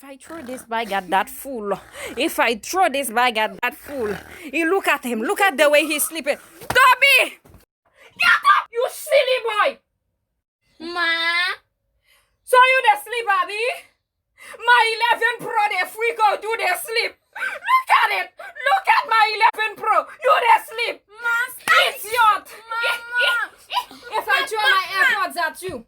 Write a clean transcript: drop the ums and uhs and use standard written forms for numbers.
I throw this bag at that fool, if I throw this bag at that fool, look at him. Look at the way he's sleeping. Toby! Get up, you silly boy! Ma? So you dey sleep, Abby? My 11 Pro, they freak out, you dey sleep. Look at it. Look at my 11 Pro. You dey sleep. Ma, stop. Idiot. Mama. If I throw my AirPods at you,